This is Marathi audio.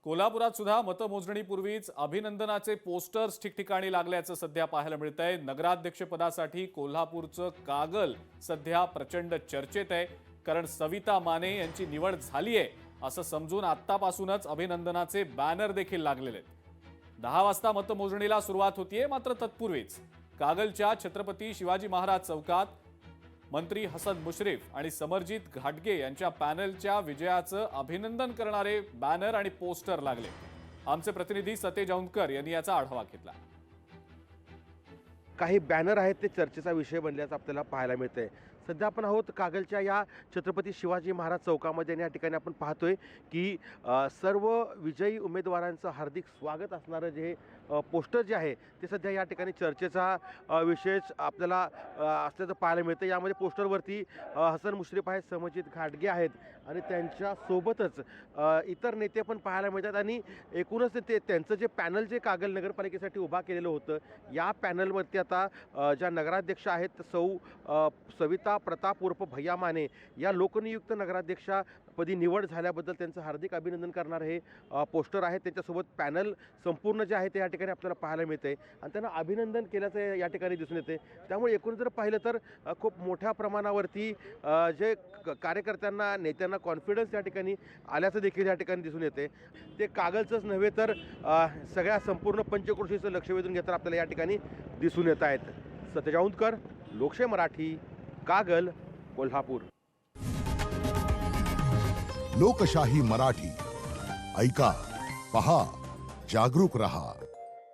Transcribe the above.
कोल्हापुरात सुद्धा मतमोजणीपूर्वीच अभिनंदनाचे पोस्टर्स ठिकठिकाणी लागल्याचं सध्या पाहायला मिळतंय। नगराध्यक्षपदासाठी कोल्हापूरचं कागल सध्या प्रचंड चर्चेत आहे, कारण सविता माने यांची निवड झाली आहे असं समजून आत्तापासूनच अभिनंदनाचे बॅनर देखील लागलेले आहेत। 10 वाजता मतमोजणीला सुरुवात होतीये, मात्र तत्पूर्वीच कागलच्या छत्रपती शिवाजी महाराज चौकात मंत्री हसन मुश्रीफ आणि समरजित घाटगे यांच्या पॅनलच्या विजयाचं अभिनंदन करणारे बॅनर आणि पोस्टर लागले। आमचे प्रतिनिधी सतेज औंधकर यांनी याचा आढावा घेतला। काही बॅनर आहेत ते चर्चेचा विषय बनल्याचं आपल्याला पाहायला मिळतंय। सध्या आपण आहोत कागलच्या या छत्रपती शिवाजी महाराज चौकामध्ये आणि या ठिकाणी आपण पाहतोय की सर्व विजयी उमेदवारांचं हार्दिक स्वागत असणारं जे पोस्टर जे आहे ते सध्या या ठिकाणी चर्चेचा विषय आपल्याला असल्याचं पाहायला मिळतं। यामध्ये पोस्टरवरती हसन मुश्रीफ आहेत, समरजित घाटगे आहेत आणि त्यांच्यासोबतच इतर नेते पण पाहायला मिळतात आणि एकूणच ते त्यांचं जे पॅनल जे कागल नगरपालिकेसाठी उभा केलेलं होतं, या पॅनलवरती आता ज्या नगराध्यक्ष आहेत सविता प्रताप उर्फ भैया माने या लोकनियुक्त नगराध्यक्षपदी निवड झाल्याबद्दल त्यांचं हार्दिक अभिनंदन करणार हे पोस्टर आहे। त्यांच्यासोबत पॅनल संपूर्ण जे आहे ते या ठिकाणी आपल्याला पाहायला मिळते आणि त्यांना अभिनंदन केल्याचं या ठिकाणी दिसून येते। त्यामुळे एकूण जर पाहिलं तर खूप मोठ्या प्रमाणावरती जे कार्यकर्त्यांना नेत्यांना कॉन्फिडन्स या ठिकाणी आल्याचं देखील या ठिकाणी दिसून येते। ते कागलचंच नव्हे तर सगळ्या संपूर्ण पंचक्रोशीचं लक्ष वेधून घेताना आपल्याला या ठिकाणी दिसून येत आहेत। सतेज औंधकर, लोकशाही मराठी, कागल, कोल्हापूर। लोकशाही मराठी ऐका, पहा, जागरूक रहा।